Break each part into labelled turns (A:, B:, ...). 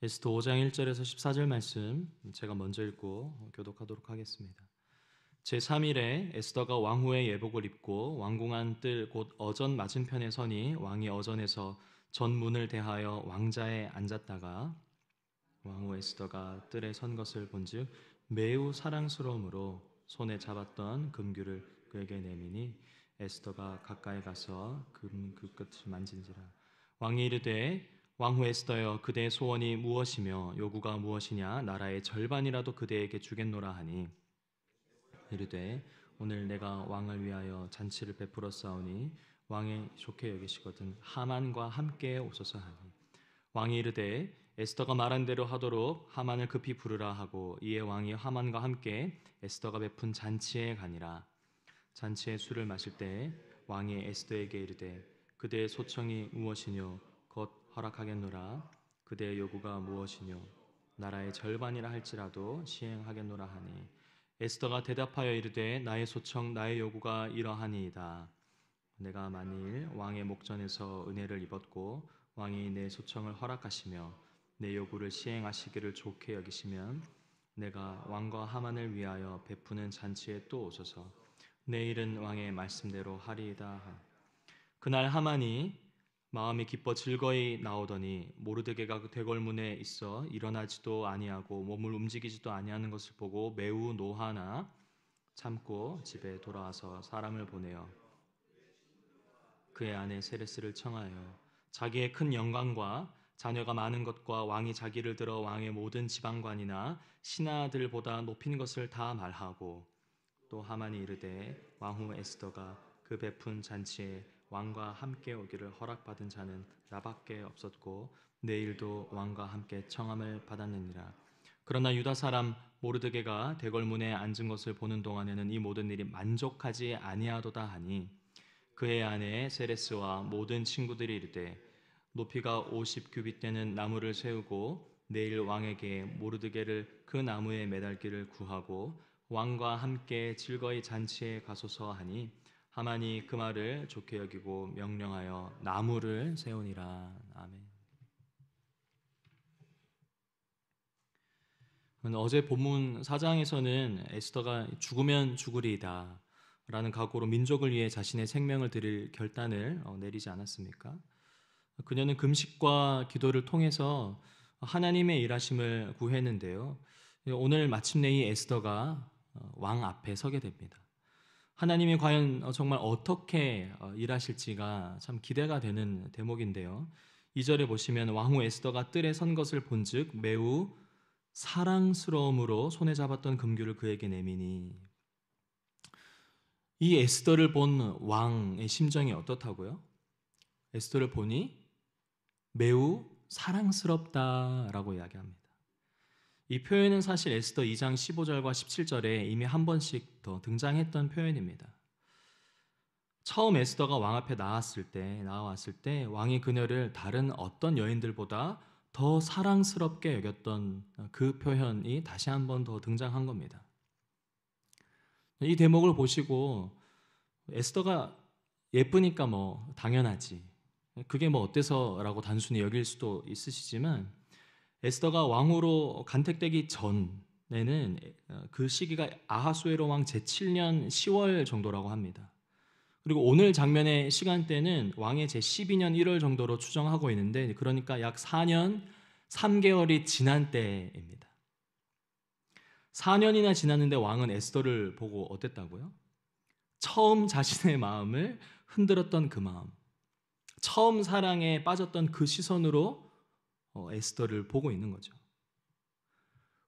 A: 에스더 5장 1절에서 14절 말씀 제가 먼저 읽고 교독하도록 하겠습니다. 제3일에 에스더가 왕후의 예복을 입고 왕궁안 뜰 곧 어전 맞은편에 서니 왕이 어전에서 전문을 대하여 왕자에 앉았다가 왕후 에스더가 뜰에 선 것을 본즉 매우 사랑스러움으로 손에 잡았던 금규를 그에게 내미니 에스더가 가까이 가서 그 끝을 만진지라. 왕이 이르되 왕후 에스더여 그대의 소원이 무엇이며 요구가 무엇이냐 나라의 절반이라도 그대에게 주겠노라 하니 이르되 오늘 내가 왕을 위하여 잔치를 베풀어 싸우니 왕이 좋게 여기시거든 하만과 함께 오소서 하니 왕이 이르되 에스더가 말한 대로 하도록 하만을 급히 부르라 하고 이에 왕이 하만과 함께 에스더가 베푼 잔치에 가니라. 잔치에 술을 마실 때 왕이 에스더에게 이르되 그대의 소청이 무엇이뇨 곧 허락하겠노라. 그대의 요구가 무엇이뇨 나라의 절반이라 할지라도 시행하겠노라 하니 에스더가 대답하여 이르되 나의 소청 나의 요구가 이러하니이다. 내가 만일 왕의 목전에서 은혜를 입었고 왕이 내 소청을 허락하시며 내 요구를 시행하시기를 좋게 여기시면 내가 왕과 하만을 위하여 베푸는 잔치에 또 오소서. 내일은 왕의 말씀대로 하리이다. 그날 하만이 마음이 기뻐 즐거이 나오더니 모르드게가 그 대궐문에 있어 일어나지도 아니하고 몸을 움직이지도 아니하는 것을 보고 매우 노하나 참고 집에 돌아와서 사람을 보내어 그의 아내 세레스를 청하여 자기의 큰 영광과 자녀가 많은 것과 왕이 자기를 들어 왕의 모든 지방관이나 신하들보다 높인 것을 다 말하고 또 하만이 이르되 왕후 에스더가 그 베푼 잔치에 왕과 함께 오기를 허락받은 자는 나밖에 없었고 내일도 왕과 함께 청함을 받았느니라. 그러나 유다 사람 모르드게가 대궐문에 앉은 것을 보는 동안에는 이 모든 일이 만족하지 아니하도다 하니 그의 아내 세레스와 모든 친구들이 이르되 높이가 50규빗 되는 나무를 세우고 내일 왕에게 모르드게를 그 나무에 매달기를 구하고 왕과 함께 즐거이 잔치에 가소서 하니 하만이 그 말을 좋게 여기고 명령하여 나무를 세우니라. 아멘. 어제 본문 4장에서는 에스더가 죽으면 죽으리이다 라는 각오로 민족을 위해 자신의 생명을 드릴 결단을 내리지 않았습니까? 그녀는 금식과 기도를 통해서 하나님의 일하심을 구했는데요. 오늘 마침내 이 에스더가 왕 앞에 서게 됩니다. 하나님이 과연 정말 어떻게 일하실지가 참 기대가 되는 대목인데요. 2절에 보시면 왕후 에스더가 뜰에 선 것을 본즉 매우 사랑스러움으로 손에 잡았던 금규를 그에게 내미니 이 에스더를 본 왕의 심정이 어떻다고요? 에스더를 보니 매우 사랑스럽다라고 이야기합니다. 이 표현은 사실 에스더 2장 15절과 17절에 이미 한 번씩 더 등장했던 표현입니다. 처음 에스더가 왕 앞에 나왔을 때 왕이 그녀를 다른 어떤 여인들보다 더 사랑스럽게 여겼던 그 표현이 다시 한 번 더 등장한 겁니다. 이 대목을 보시고 에스더가 예쁘니까 뭐 당연하지. 그게 뭐 어때서라고 단순히 여길 수도 있으시지만 에스더가 왕후로 간택되기 전에는 그 시기가 아하수에로 왕 제7년 10월 정도라고 합니다. 그리고 오늘 장면의 시간대는 왕의 제12년 1월 정도로 추정하고 있는데 그러니까 약 4년 3개월이 지난 때입니다. 4년이나 지났는데 왕은 에스더를 보고 어땠다고요? 처음 자신의 마음을 흔들었던 그 마음, 처음 사랑에 빠졌던 그 시선으로 에스더를 보고 있는 거죠.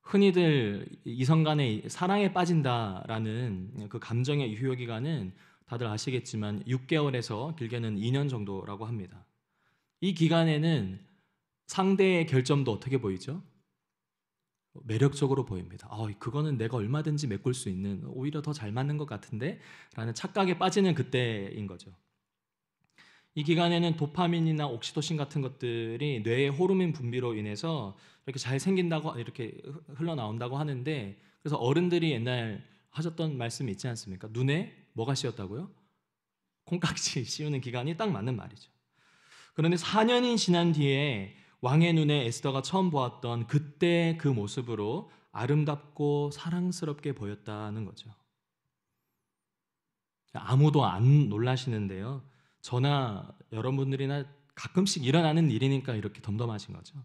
A: 흔히들 이성 간의 사랑에 빠진다라는 그 감정의 유효기간은 다들 아시겠지만 6개월에서 길게는 2년 정도라고 합니다. 이 기간에는 상대의 결점도 어떻게 보이죠? 매력적으로 보입니다. 그거는 내가 얼마든지 메꿀 수 있는 오히려 더 잘 맞는 것 같은데 라는 착각에 빠지는 그때인 거죠. 이 기간에는 도파민이나 옥시토신 같은 것들이 뇌의 호르몬 분비로 인해서 이렇게 잘 생긴다고 이렇게 흘러나온다고 하는데 그래서 어른들이 옛날 하셨던 말씀이 있지 않습니까? 눈에 뭐가 씌었다고요? 콩깍지 씌우는 기간이 딱 맞는 말이죠. 그런데 4년이 지난 뒤에 왕의 눈에 에스더가 처음 보았던 그때 그 모습으로 아름답고 사랑스럽게 보였다는 거죠. 아무도 안 놀라시는데요. 저나 여러분들이나 가끔씩 일어나는 일이니까 이렇게 덤덤하신 거죠.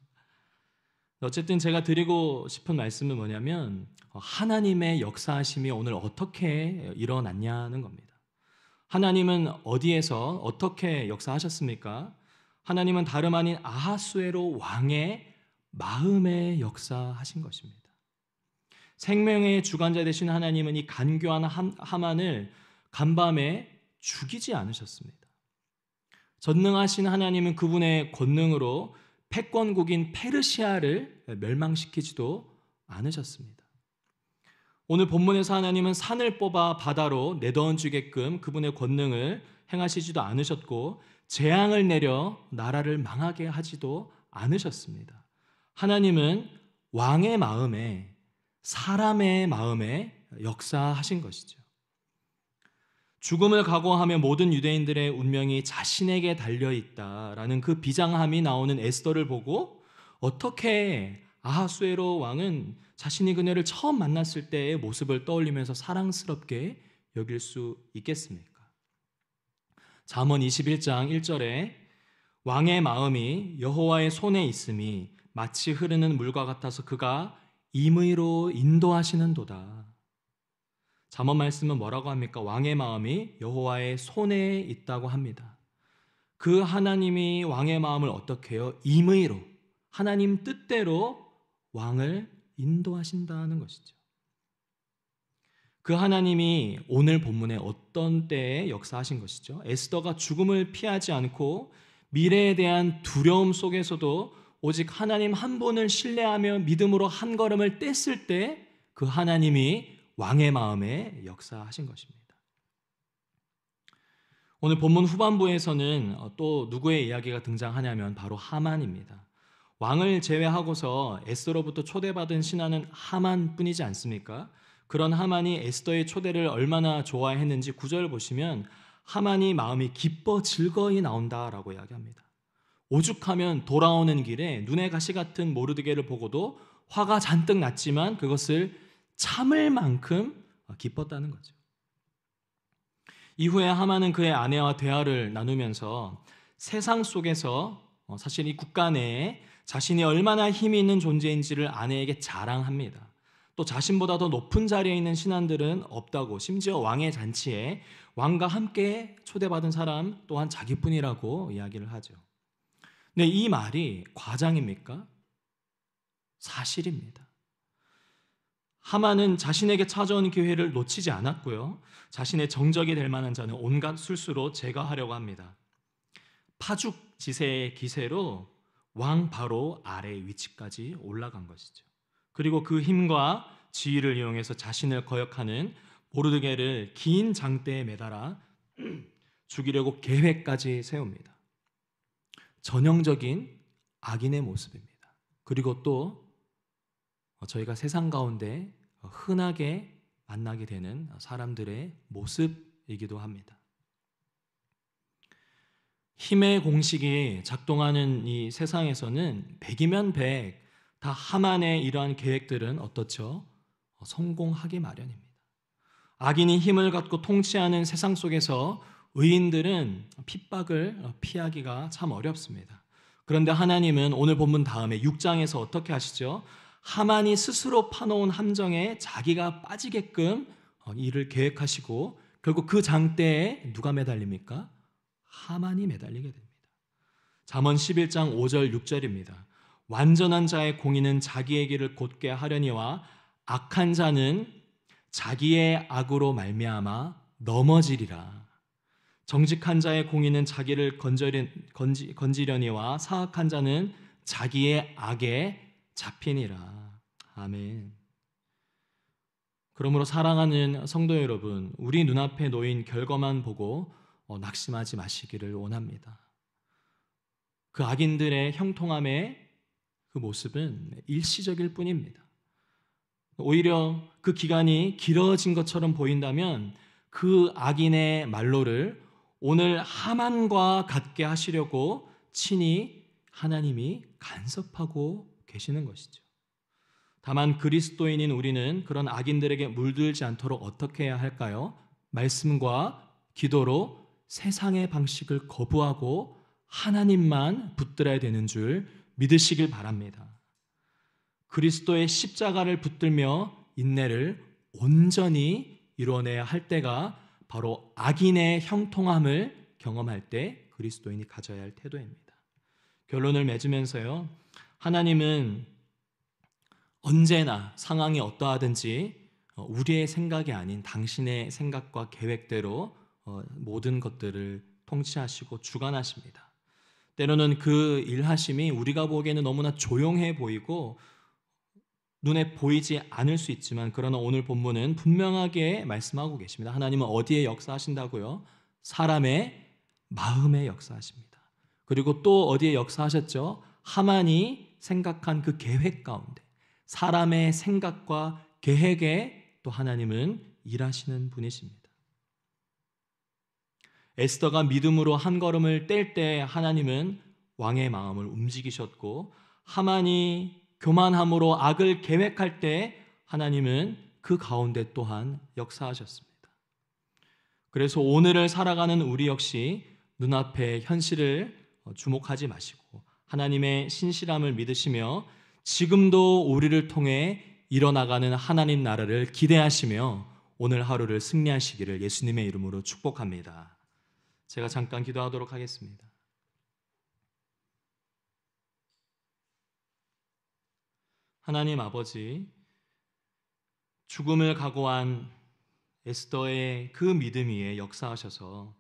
A: 어쨌든 제가 드리고 싶은 말씀은 뭐냐면 하나님의 역사하심이 오늘 어떻게 일어났냐는 겁니다. 하나님은 어디에서 어떻게 역사하셨습니까? 하나님은 다름 아닌 아하수에로 왕의 마음에 역사하신 것입니다. 생명의 주관자 되신 하나님은 이 간교한 하만을 간밤에 죽이지 않으셨습니다. 전능하신 하나님은 그분의 권능으로 패권국인 페르시아를 멸망시키지도 않으셨습니다. 오늘 본문에서 하나님은 산을 뽑아 바다로 내던지게끔 그분의 권능을 행하시지도 않으셨고 재앙을 내려 나라를 망하게 하지도 않으셨습니다. 하나님은 왕의 마음에, 사람의 마음에 역사하신 것이죠. 죽음을 각오하며 모든 유대인들의 운명이 자신에게 달려있다라는 그 비장함이 나오는 에스더를 보고 어떻게 아하수에로 왕은 자신이 그녀를 처음 만났을 때의 모습을 떠올리면서 사랑스럽게 여길 수 있겠습니까? 잠언 21장 1절에 왕의 마음이 여호와의 손에 있음이 마치 흐르는 물과 같아서 그가 임의로 인도하시는도다. 잠언 말씀은 뭐라고 합니까? 왕의 마음이 여호와의 손에 있다고 합니다. 그 하나님이 왕의 마음을 어떻게 해요? 임의로, 하나님 뜻대로 왕을 인도하신다는 것이죠. 그 하나님이 오늘 본문에 어떤 때에 역사하신 것이죠? 에스더가 죽음을 피하지 않고 미래에 대한 두려움 속에서도 오직 하나님 한 분을 신뢰하며 믿음으로 한 걸음을 뗐을 때 그 하나님이 왕의 마음에 역사하신 것입니다. 오늘 본문 후반부에서는 또 누구의 이야기가 등장하냐면 바로 하만입니다. 왕을 제외하고서 에스더로부터 초대받은 신하는 하만뿐이지 않습니까? 그런 하만이 에스더의 초대를 얼마나 좋아했는지 9절 보시면 하만이 마음이 기뻐 즐거이 나온다라고 이야기합니다. 오죽하면 돌아오는 길에 눈에 가시 같은 모르드게를 보고도 화가 잔뜩 났지만 그것을 참을 만큼 기뻤다는 거죠. 이후에 하만은 그의 아내와 대화를 나누면서 세상 속에서 사실 이 국가 내에 자신이 얼마나 힘이 있는 존재인지를 아내에게 자랑합니다. 또 자신보다 더 높은 자리에 있는 신하들은 없다고, 심지어 왕의 잔치에 왕과 함께 초대받은 사람 또한 자기뿐이라고 이야기를 하죠. 근데 이 말이 과장입니까? 사실입니다. 하만은 자신에게 찾아온 기회를 놓치지 않았고요. 자신의 정적이 될 만한 자는 온갖 술수로 제거하려고 합니다. 파죽 지세의 기세로 왕 바로 아래 위치까지 올라간 것이죠. 그리고 그 힘과 지위를 이용해서 자신을 거역하는 모르드게를 긴 장대에 매달아 죽이려고 계획까지 세웁니다. 전형적인 악인의 모습입니다. 그리고 또 저희가 세상 가운데 흔하게 만나게 되는 사람들의 모습이기도 합니다. 힘의 공식이 작동하는 이 세상에서는 100이면 100, 다 하만의 이러한 계획들은 어떻죠? 성공하기 마련입니다. 악인이 힘을 갖고 통치하는 세상 속에서 의인들은 핍박을 피하기가 참 어렵습니다. 그런데 하나님은 오늘 본문 다음에 6장에서 어떻게 하시죠? 하만이 스스로 파놓은 함정에 자기가 빠지게끔 일을 계획하시고 결국 그 장대에 누가 매달립니까? 하만이 매달리게 됩니다. 잠언 11장 5절 6절입니다. 완전한 자의 공의는 자기의 길을 곧게 하려니와 악한 자는 자기의 악으로 말미암아 넘어지리라. 정직한 자의 공의는 자기를 건지려니와 사악한 자는 자기의 악에 잡히니라. 아멘. 그러므로 사랑하는 성도 여러분, 우리 눈앞에 놓인 결과만 보고 낙심하지 마시기를 원합니다. 그 악인들의 형통함의 그 모습은 일시적일 뿐입니다. 오히려 그 기간이 길어진 것처럼 보인다면 그 악인의 말로를 오늘 하만과 같게 하시려고 친히 하나님이 간섭하고 계시는 것이죠. 다만 그리스도인인 우리는 그런 악인들에게 물들지 않도록 어떻게 해야 할까요? 말씀과 기도로 세상의 방식을 거부하고 하나님만 붙들어야 되는 줄 믿으시길 바랍니다. 그리스도의 십자가를 붙들며 인내를 온전히 이루어내야 할 때가 바로 악인의 형통함을 경험할 때 그리스도인이 가져야 할 태도입니다. 결론을 맺으면서요, 하나님은 언제나 상황이 어떠하든지 우리의 생각이 아닌 당신의 생각과 계획대로 모든 것들을 통치하시고 주관하십니다. 때로는 그 일하심이 우리가 보기에는 너무나 조용해 보이고 눈에 보이지 않을 수 있지만, 그러나 오늘 본문은 분명하게 말씀하고 계십니다. 하나님은 어디에 역사하신다고요? 사람의 마음에 역사하십니다. 그리고 또 어디에 역사하셨죠? 하만이 생각한 그 계획 가운데, 사람의 생각과 계획에 또 하나님은 일하시는 분이십니다. 에스더가 믿음으로 한 걸음을 뗄 때 하나님은 왕의 마음을 움직이셨고, 하만이 교만함으로 악을 계획할 때 하나님은 그 가운데 또한 역사하셨습니다. 그래서 오늘을 살아가는 우리 역시 눈앞의 현실을 주목하지 마시고 하나님의 신실함을 믿으시며 지금도 우리를 통해 일어나가는 하나님 나라를 기대하시며 오늘 하루를 승리하시기를 예수님의 이름으로 축복합니다. 제가 잠깐 기도하도록 하겠습니다. 하나님 아버지, 죽음을 각오한 에스더의 그 믿음 위에 역사하셔서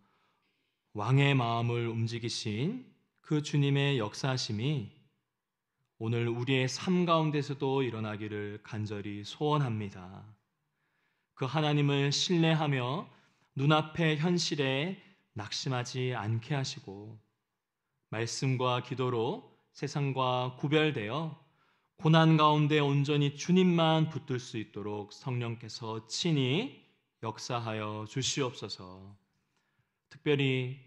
A: 왕의 마음을 움직이신 그 주님의 역사하심이 오늘 우리의 삶 가운데서도 일어나기를 간절히 소원합니다. 그 하나님을 신뢰하며 눈앞의 현실에 낙심하지 않게 하시고 말씀과 기도로 세상과 구별되어 고난 가운데 온전히 주님만 붙들 수 있도록 성령께서 친히 역사하여 주시옵소서. 특별히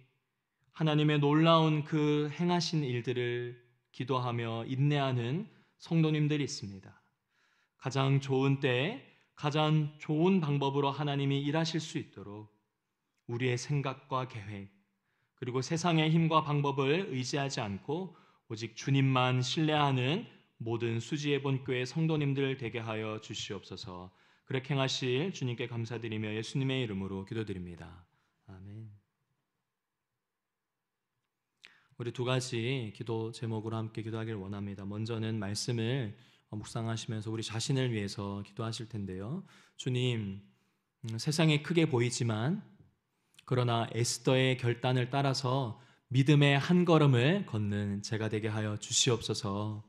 A: 하나님의 놀라운 그 행하신 일들을 기도하며 인내하는 성도님들이 있습니다. 가장 좋은 때에 가장 좋은 방법으로 하나님이 일하실 수 있도록 우리의 생각과 계획, 그리고 세상의 힘과 방법을 의지하지 않고 오직 주님만 신뢰하는 모든 수지의 본교회 성도님들 되게 하여 주시옵소서. 그렇게 행하실 주님께 감사드리며 예수님의 이름으로 기도드립니다. 아멘. 우리 두 가지 기도 제목으로 함께 기도하길 원합니다. 먼저는 말씀을 묵상하시면서 우리 자신을 위해서 기도하실 텐데요. 주님, 세상에 크게 보이지만 그러나 에스더의 결단을 따라서 믿음의 한 걸음을 걷는 제가 되게 하여 주시옵소서.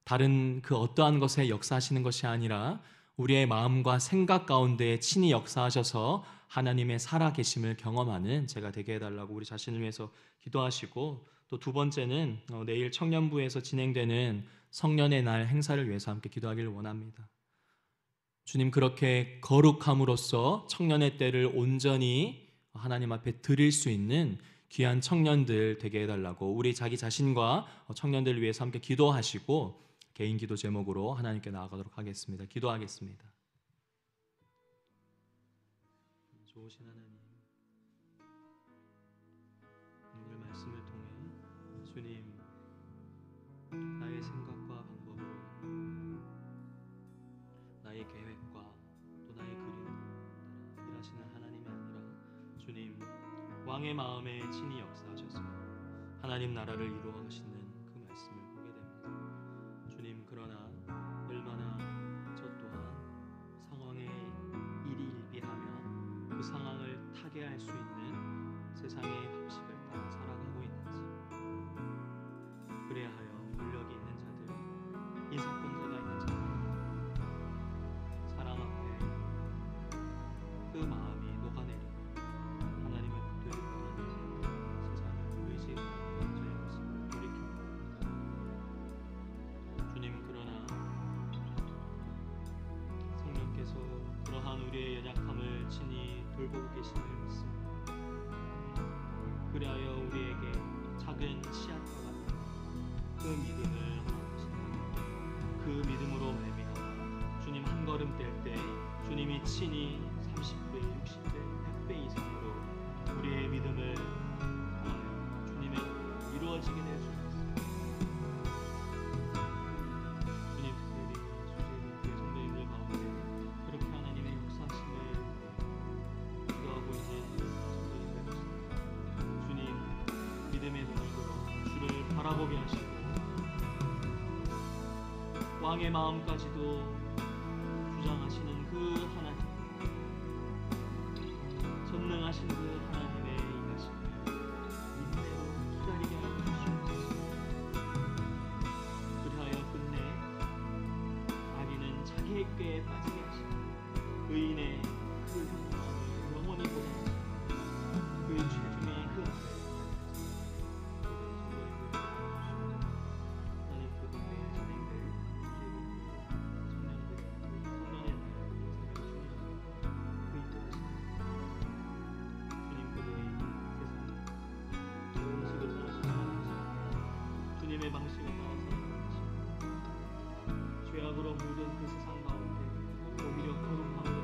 A: 다른 그 어떠한 것에 역사하시는 것이 아니라 우리의 마음과 생각 가운데 친히 역사하셔서 하나님의 살아계심을 경험하는 제가 되게 해달라고 우리 자신을 위해서 기도하시고, 또 두 번째는 내일 청년부에서 진행되는 성년의 날 행사를 위해서 함께 기도하기를 원합니다. 주님, 그렇게 거룩함으로써 청년의 때를 온전히 하나님 앞에 드릴 수 있는 귀한 청년들 되게 해달라고 우리 자기 자신과 청년들을 위해서 함께 기도하시고 개인 기도 제목으로 하나님께 나아가도록 하겠습니다. 기도하겠습니다. 좋으신 하나님, 오늘 말씀을 통해 주님 나의 생각과 방법으로 나의 계획과 또 나의 그림을 따라 일하시는 하나님이 아니라 주님 왕의 마음에 친히 역사하셔서 하나님 나라를 이루어 가시는 그 말씀을 보게 됩니다. 주님, 그러나 얼마나 저 또한 상황에 일희일비하며 그 상황을 타개할 수 있는 세상의 방식을 따라 살아가고 있는지, 그래야 하여 권력이 있는 자들, 인사권자가 있는 자들, 사람 앞에 그 마음이 녹아내리고 하나님을 붙들기 원하는 세상을 의지하는 저의 모습을 돌이킵니다. 주님, 그러나 성령께서 그러한 우리의 연약함을 친히 돌보고 계심을 믿습니다. 그리하여 우리에게 작은 씨앗과 같은 믿음을 허락하신다. 그 믿음으로 말미암아 주님 한 걸음 뗄 때 주님이 친히 30배, 60배, 100배 이상으로 우리의 믿음을 통하여 주님의 이루어지게 되어 주셨습니다. 주님, 특별히 수제국의 성도님들 가운데 그렇게 하나님의 역사하심을 기도하고 있는 성도님들 있습니다. 주님, 믿음의 눈을 들어 주를 바라보게 하시고 왕의 마음까지도 주장하시는 그 하나님, 전능하신 그 하나님의 임하심을 인내로 기다리게 하여 주시옵소서. 그리하여 끝내 악인은 자기의 꾀에 빠지게 하시고 의인의 그 형통함을 영원히 보장하시고 그 최종의 그 앞에 주님의 방식을 따라서 죄악으로 물든 그 세상 가운데 오히려 거룩함을